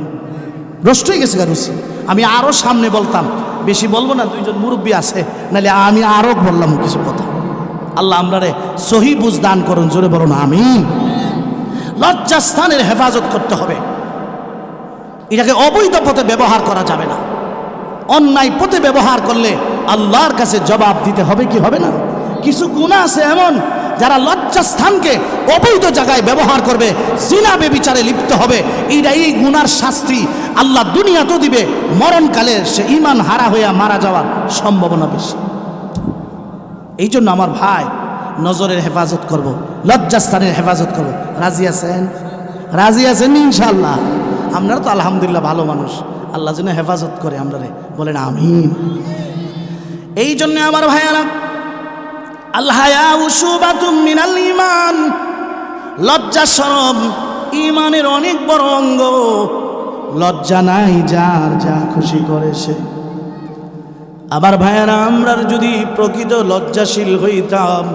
নষ্ট হয়ে গেছে গা রুচি। আমি আরও সামনে বলতাম, বেশি বলবো না, দুইজন মুরব্বী আছে, নাহলে আমি আরও বললাম কিছু কথা। আল্লাহ আমরা রে সহি বুঝ দান করুন, জোরে বলুন আমিন। লজ্জাস্থানের হেফাজত করতে হবে, এটাকে অবৈধ পথে ব্যবহার করা যাবে না। অন্যায় পথে ব্যবহার করলে আল্লাহর কাছে জবাব দিতে হবে কি হবে না? কিছু গুনাহ আছে এমন, যারা লজ্জাস্থানকে অবৈধ জায়গায় ব্যবহার করবে, জিনা বেবিচারে লিপ্ত হবে, এই গুনার শাস্তি আল্লাহ দুনিয়াতেও দিবে, মরণকালে সে ঈমান হারা হইয়া মারা যাওয়ার সম্ভাবনা বেশি। এই জন্য আমার ভাই, নজরের হেফাজত করব, লজ্জাস্থানের হেফাজত করব। রাজি আছেন? রাজি আছেন ইনশাআল্লাহ? আপনারা তো আলহামদুলিল্লাহ ভালো মানুষ, আল্লাহ যেন হেফাজত করে আমরা, বলেন আমিন। এই জন্য আমার ভাইয়ারা, আল হায়াউ শুবাতুম মিনাল ঈমান, লজ্জা শরম ঈমানের অনেক বড় অঙ্গ। লজ্জা নাই যার, যা খুশি করে সে। আবার ভাইয়ারা, আমরা যদি প্রকৃত লজ্জাশীল হইতাম,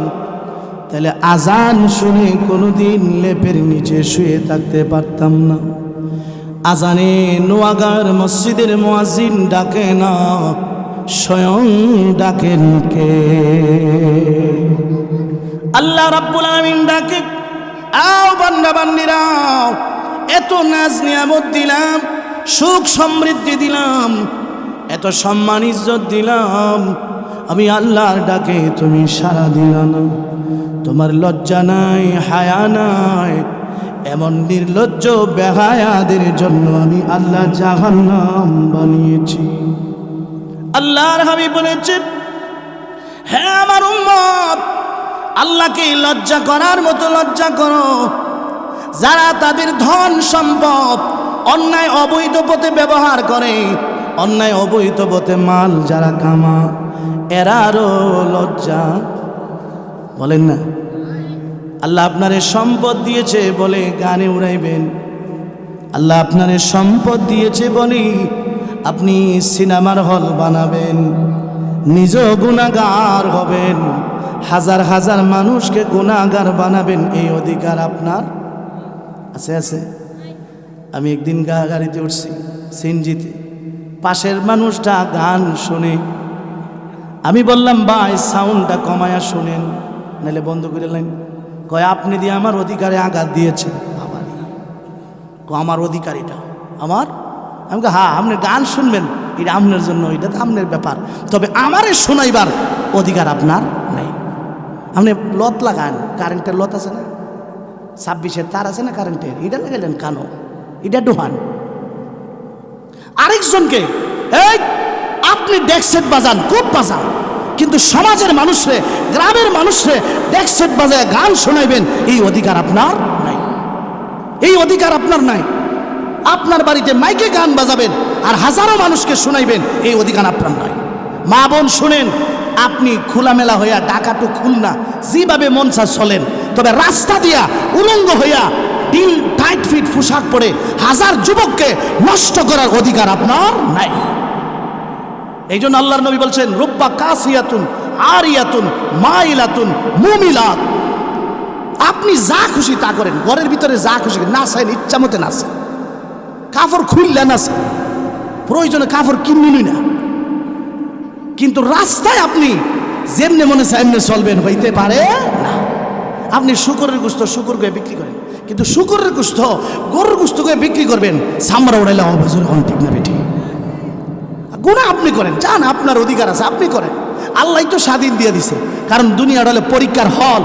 তাহলে আজান শুনে কোনোদিন লেপের নিচে শুয়ে থাকতে পারতাম না। আজানে নোয়াগার মসজিদের মুয়াজ্জিন ডাকে না, স্বয়ং ডাকেন কে? আল্লাহ রাব্বুল আলামিন ডাকে, আও বান্দা বান্দিরাও, এত নাজ নিয়ামত দিলাম, সুখ সমৃদ্ধি দিলাম, এত সম্মান ইজ্জত দিলাম, আমি আল্লাহর ডাকে তুমি সাড়া দিলা না। তোমার লজ্জা নাই, হায়া নাই, এমন নির্লজ্জ বেহায়াদের জন্য আমি আল্লাহ জাহান্নাম বানিয়েছি। আল্লাহর হাবিব বলেছেন, হে আমার উম্মত, আল্লাহকে লজ্জা করার মতো লজ্জা করো। যারা তাদের ধন সম্পদ অন্যায় অবৈধ পথে ব্যবহার করে, অন্যায় অবৈধ পথে মাল যারা কামা, এরারও লজ্জা বলেন না। আল্লাহ আপনারে সম্পদ দিয়েছে বলে গানে উড়াইবেন, আল্লাহ আপনারে সম্পদ দিয়েছে বলে আপনি সিনেমার হল বানাবেন, নিজ গুনাহগার হবেন, হাজার হাজার মানুষকে গুনাহগার বানাবেন, এই অধিকার আপনার আছে? আছে? আমি একদিন গাড়িতে উঠছি, সিএনজিতে, পাশের মানুষটা গান শুনে, আমি বললাম ভাই সাউন্ডটা কমায়া শুনেন, নাহলে বন্ধ করে লাইন। কয় আপনি দিয়ে আমার অধিকারে আঘাত দিয়েছেন। আমার অধিকারীটা আমার, আমি হ্যাঁ আপনি গান শুনবেন, এটা আপনার জন্য, এটা তো আপনার ব্যাপার, তবে আমারে শোনাইবার অধিকার আপনার নাই। আপনি লত লাগান, কারেন্টের লত আছে না, 26-এর তার আছে না কারেন্টের, এটা লাগাইলেন কানো, এটা ডোহান। আরেকজনকে এই আপনি ডেকসেট বাজান, খুব বাজান, কিন্তু সমাজের মানুষরে, গ্রামের মানুষরে ডেকসেট বাজায় গান শোনাইবেন, এই অধিকার আপনার নাই, এই অধিকার আপনার নাই। আপনার বাড়িতে মাইকে গান বাজাবেন আর হাজারো মানুষকে শোনাইবেন, এই অধিকার আপনার নাই। মা বোন শুনেন, আপনি খোলামেলা হইয়া ডাকাটো খুলনা যেভাবে মন চায় চলেন, তবে রাস্তা দিয়া উলঙ্গ হইয়া ডিল টাইট ফিট পোশাক পরে হাজার যুবককে নষ্ট করার অধিকার আপনার নাই। এই জন্য আল্লাহর নবী বলছেন, রুব্বা কাসিয়াতুন আরিয়াতুন মাইলাতুন মুমিলাত। আপনি যা খুশি তা করেন, ঘরের ভিতরে যা খুশি নাচেন, ইচ্ছা মতে নাচেন, কাপড় খুললে নাচেন, প্রয়োজনে কাপড় কিনবেনই না, কিন্তু রাস্তায় আপনি যেমনি মনে চায় এমনি চলবেন, হইতে পারে না। আপনি শুকরের গোশত শুকর করে বিক্রি করেন, কিন্তু শুকরের গোশত গরুর গোশত করে বিক্রি করবেন, সামরা উড়াইলে অবজর হন, ঠিক না বেটি? গুনাহ আপনি করেন, জান আপনার অধিকার আছে, আপনি করেন, আল্লাহ তো স্বাধীন দিয়ে দিছে। কারণ দুনিয়ার হলে পরীক্ষার হল,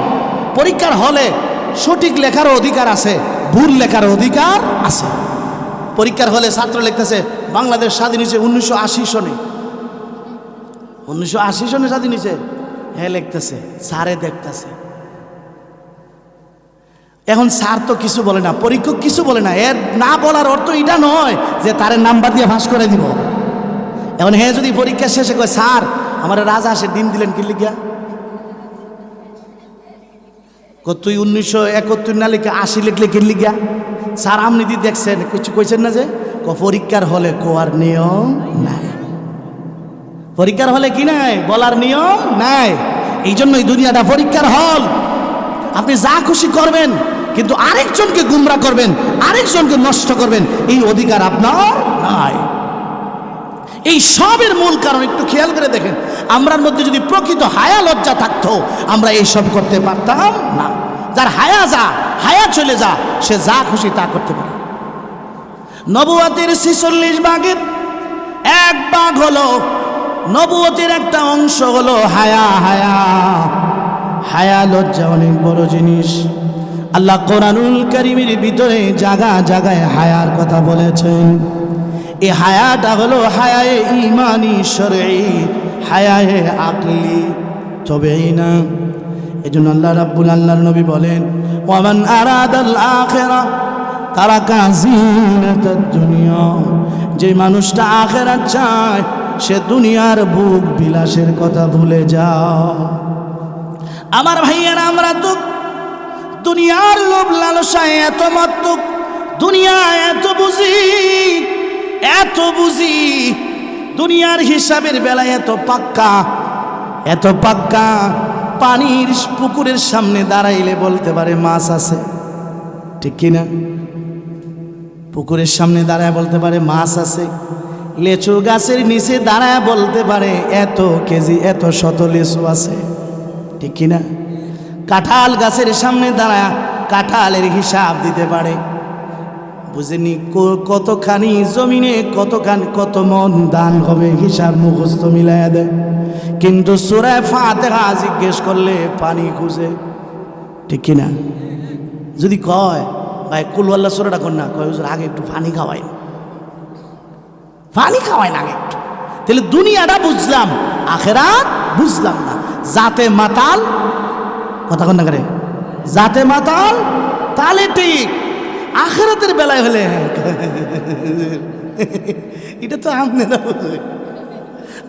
পরীক্ষার হলে সঠিক লেখারও অধিকার আছে, ভুল লেখার অধিকার আছে। পরীক্ষার হলে ছাত্র লিখতেছে বাংলাদেশ স্বাধীন হয়েছে 1980 সনে, 1980 সনে স্বাধীন হয়েছে। হ্যাঁ লিখতেছে, স্যারে দেখতেছে। এখন স্যার তো কিছু বলে না, পরীক্ষক কিছু বলে না। এর না বলার অর্থ এটা নয় যে তার নাম্বার দিয়ে ফাঁস করে দিব। এখন হ্যাঁ যদি পরীক্ষা শেষে কয় স্যার আমার রাজা আসে ডিম দিলেন কি লিখিয়া, তুই 1971 না লিখে 80 লিখলে কি লিখিয়া? স্যার আপনি দি দেখছেন কিছু কইছেন না যে পরীক্ষার হলে কোয়ার নিয়ম নাই, পরীক্ষার হলে কি নাই বলার নিয়ম নাই। এই জন্যই দুনিয়াটা পরীক্ষার হল। আপনি যা খুশি করবেন, কিন্তু আরেকজনকে গুমরা করবেন, আরেকজনকে নষ্ট করবেন, এই অধিকার আপনার নাই। এই সবের মূল কারণ একটু খেয়াল করে দেখেন, আমরার মধ্যে যদি প্রকৃত হায়া লজ্জা থাকতো আমরা এই সব করতে পারতাম না। যার হায়া চলে যা, সে যা খুশি তা করতে পারে। নবুয়তের 46 ভাগের এক ভাগ হলো, নবুয়তের একটা অংশ হলো হায়া। হায়া লজ্জা অনেক বড় জিনিস। আল্লাহ কোরআনুল কারীমের ভিতরে জায়গায় হায়ার কথা বলেছেন। এই হায়াটা হলো হায়ায়ে ঈমানি শরঈ, হায়ায়ে আকলি, তবেই না। এজন্য আল্লাহর নবী বলেন, ওয়ামান আরাদাল আখিরা তারাকা জিনাতাদ দুনিয়া। যে মানুষটা আখিরাত চায় সে দুনিয়ার ভোগ বিলাসের কথা ভুলে যায়। আমার ভাইয়েরা, আমরা তো দুনিয়ার লোভ লালসায় এত মাত্তুক, দুনিয়া এত বুঝি, দুনিয়ার হিসাবের বেলায় এত পাক্কা। পানির পুকুরের সামনে দাঁড়াইলে বলতে পারে মাছ আছে, ঠিক কিনা? পুকুরের সামনে দাঁড়ায় বলতে পারে মাছ আছে। লেচু গাছের নিচে দাঁড়ায় বলতে পারে এত কেজি এত শত লেচু আছে, ঠিক কিনা? কাঁঠাল গাছের সামনে দাঁড়ায় কাঁঠালের হিসাব দিতে পারে। বুঝেনি কতখানি জমিনে কত মন দান হবে, হিসাব মুখস্থ মিলাইয়া দেয়। কিন্তু সূরা ফাতিহা জিজ্ঞেস করলে পানি খুঁজে, ঠিক কিনা? যদি কয় ভাই কুল আল্লাহ সূরাটা কোন না, কয় হুজুর আগে একটু পানি খাওয়াই না আগে একটু, তাহলে দুনিয়াটা বুঝলাম, আখিরাত বুঝলাম না। জাতে মাতাল কথা কন না করে, জাতে মাতাল তাহলে ঠিক। আখিরাতের বেলায় হলে এটা তো আপনারা বুঝবে।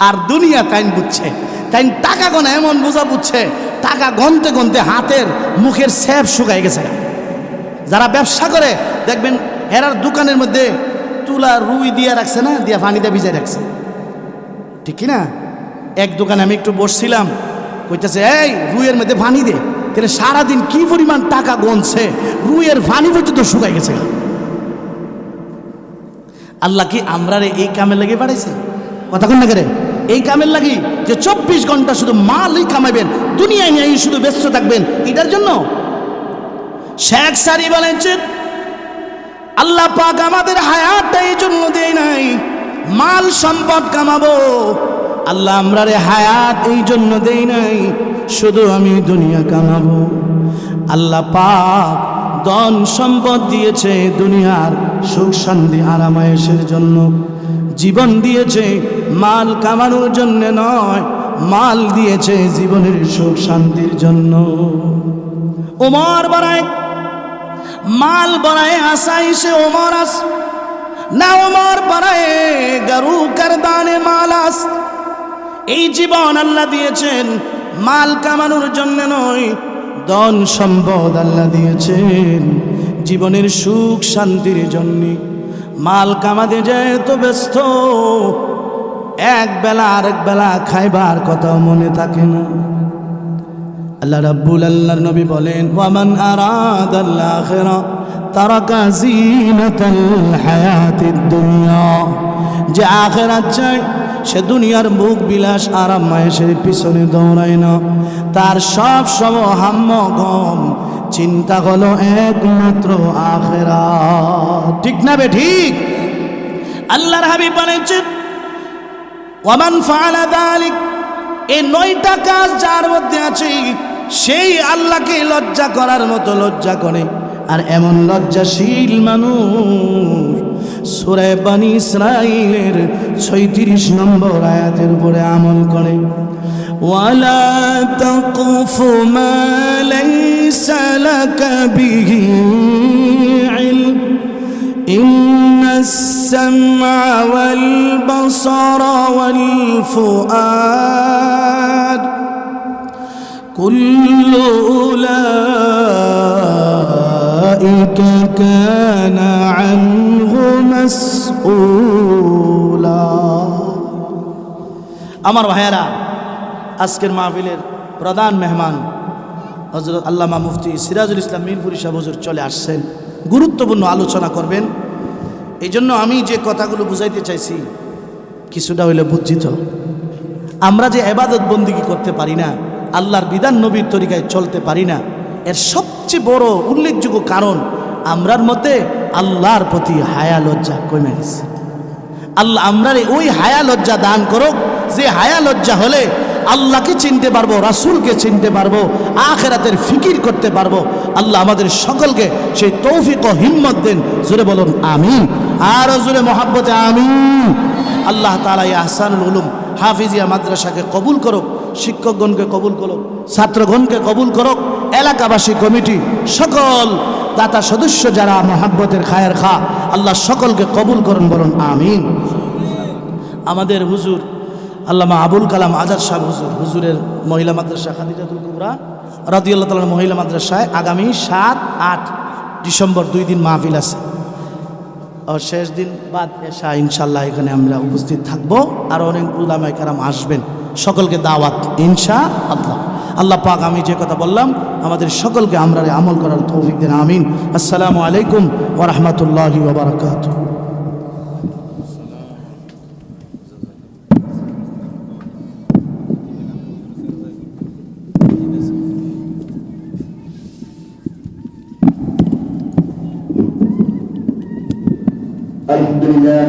আর দুনিয়া তাইন বুঝছে, তাইন টাকা গোনা এমন বোঝা বুঝছে, টাকা গনতে হাতের মুখের স্যাপ শুকাই গেছে। যারা ব্যবসা করে দেখবেন এরার দোকানের মধ্যে তুলা রুই দিয়ে রাখছে না, দিয়া পানিতে ভিজাই রাখছে, ঠিক কিনা? এক দোকানে আমি একটু বসছিলাম, কইতেছে এই রুইয়ের মধ্যে পানি দে। তাহলে সারাদিন কি পরিমাণ টাকা গনছে, রুইয়ের পানি পর্যন্ত শুকাই গেছে। আল্লাহ কি আমরা এই কামে লেগে পাঠাইছে? কথা কোন না করে, এই কামের লাগি যে 24 ঘন্টা শুধু মালই কামাবেন, দুনিয়ায় নিয়ে শুধু ব্যস্ত থাকবেন, এটার জন্য? শেখ সারি বলেছেন আল্লাহ পাক আমাদের হায়াতটা এই জন্য দেয় নাই মাল সম্পদ কামাবো। আল্লাহ আমরারে হায়াত এই জন্য দেয় নাই শুধু আমি দুনিয়া কামাবো। আল্লাহ পাক ধন সম্পদ দিয়েছে দুনিয়ার সুখ শান্তি আরামায়েশের জন্য, জীবন দিয়েছে মাল কামানোর জন্য নয়, মাল দিয়েছে জীবনের সুখ শান্তির জন্য। ওমর বাড়ায় মাল বাড়ায় আসাইছে ওমর আস না, ওমর বাড়ায় গরু কারদানে মাল আস। এই জীবন আল্লাহ দিয়েছেন মাল কামানোর জন্য নয়, ধন সম্পদ আল্লাহ দিয়েছেন জীবনের সুখ শান্তির জন্য। মাল কামাতে যায় তো ব্যস্ত, এক বেলা আরেক বেলা খাইবার কথাও মনে থাকে না। আল্লাহ রাব্বুল আল্লাহর নবী বলেন ওয়ামান আরাদাল আখিরা তারাকা জিনাতাল হায়াতিদ দুনিয়া। যে আখিরাত চায় সে দুনিয়ার ভোগ বিলাস আরাম মায়েশের পিছনে দৌড়ায় না, তার সব সময় হাম্ম গম চিন্তা হলো একমাত্র আখিরাত। ঠিক না বে ঠিক? আল্লাহর হাবিব বলেছেন ওয়ামান ফাআলা যালিক, এই 9টা কাজ যার মধ্যে আছে সেই আল্লাহকে লজ্জা করার মতো লজ্জা করে। আর এমন লজ্জাশীল মানুষ সূরা বনী ইসরাঈলের 36 নম্বর আয়াতের উপরে আমল করে। ওয়ালা তাকফু মা লাইসা লাকা বিহি ইলম ইন্নাস সামআ ওয়াল বাসারা ওয়াল ফুআদ কুল্লু উলাইকা কানা আনহু মাসউলা। আমার ভাইয়েরা, আজকের মাহফিলের প্রধান মেহমান হযরত আল্লামা মুফতি সিরাজুল ইসলাম মিরপুরি সাহেব হুজুর চলে আসছেন, গুরুত্বপূর্ণ আলোচনা করবেন। এই জন্য আমি যে কথাগুলো বুঝাইতে চাইছি কিছুটা হইলে বুঝিত। আমরা যে ইবাদত বন্দেগী করতে পারি না, আল্লাহর বিধান নবীর তরিকায় চলতে পারি না, এর সবচেয়ে বড় উল্লেখযোগ্য কারণ আমরার মতে আল্লাহর প্রতি হায়া লজ্জা কমে গেছে। আল্লাহ আমরা ওই হায়া লজ্জা দান করুক, যে হায়া লজ্জা হলে আল্লাহকে চিনতে পারবো, রাসূলকে চিনতে পারবো, আখিরাতের ফিকির করতে পারবো। আল্লাহ আমাদের সকলকে সেই তৌফিক ও হিম্মত দেন। জোরে বলুন আমিন, আর জোরে মহাব্বতে আমিন। আল্লাহ তাআলা এই আহসানুল উলুম হাফিজিয়া মাদ্রাসাকে কবুল করুক, শিক্ষকগণকে কবুল করুক, ছাত্রগণকে কবুল করুক, এলাকাবাসী কমিটি সকল দাতা সদস্য যারা মহাব্বতের খায়ের খা, আল্লাহ সকলকে কবুল করুন, বলুন আমিন। আমাদের হুজুর আল্লামা আবুল কালাম আজাদ সাহেব হুজুরের মহিলা মাদ্রাসা খাদিজাতুল কুবরা রাদিয়াল্লাহু তাআলা মহিলা মাদ্রাসায় আগামী 7-8 ডিসেম্বর 2 দিন মাহফিল আছে। আর শেষ দিন বাদ এশা ইনশাআল্লাহ এখানে আমরা উপস্থিত থাকবো, আর অনেক উলামায়ে কেরাম আসবেন, সকলকে দাওয়াত ইনশাআল্লাহ। আল্লাহ পাক আমি যে কথা বললাম আমাদের সকলকে আমরা আমল করার তৌফিক দেন, আমিন। আসসালামু আলাইকুম ওয়া রাহমাতুল্লাহি ওয়া বারাকাতুহু। আলহামদুলিল্লাহ,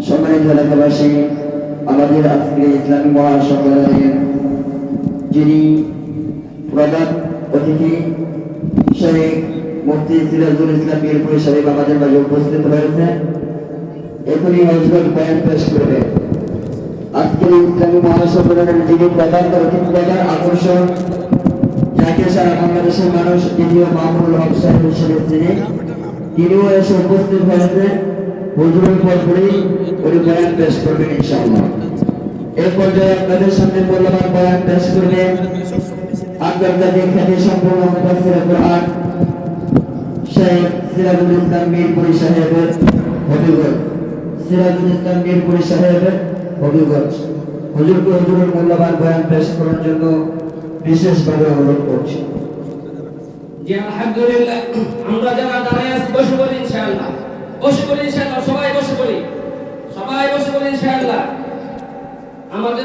সম্মানিত এলাকাবাসী, আমাদের আজকের ইসলামী মহাসম্মেলনের যিনি প্রধান অতিথি শেখ মুফতি সিরাজুল ইসলাম মিরপুরি সাহেব আমাদের মাঝে উপস্থিত হয়েছে। এখনই হজরত বয়ান পেশ করবে। আজকের ইসলামী মহাসম্মেলনের যিনি প্রধান অতিথি, প্রধান আকর্ষণ, যাকে সারা বাংলাদেশের মানুষ দ্বিতীয় মামুনুল হক সাহেব হিসেবে চিনে, তিনিও এসে উপস্থিত হয়েছে। হুজুরের পরপরই উনি বয়ান পেশ করবেন ইনশাআল্লাহ। এই পর্যায়ে আপনাদের সামনে মূল্যবান বয়ান পেশ করবেন আন্তর্জাতিক খ্যাতি সম্পন্ন মুফাসসির কুরআন শেখ সিরাজুল ইসলাম মিরপুরি সাহেবের হবিগঞ্জ। সিরাজুল ইসলাম মিরপুরি সাহেবের হবিগঞ্জ হুজুরকে হুজুরের মূল্যবান বয়ান পেশ করার জন্য বিশেষভাবে অনুরোধ করছি। জি আলহামদুলিল্লাহ, আমরা যারা দাঁড়ায় আছি বসে পড়ি ইনশাআল্লাহ, বসে পড়ি ইনশাআল্লাহ, সবাই বসে পড়ি, সবাই বসে পড়ি ইনশাআল্লাহ। আমাদের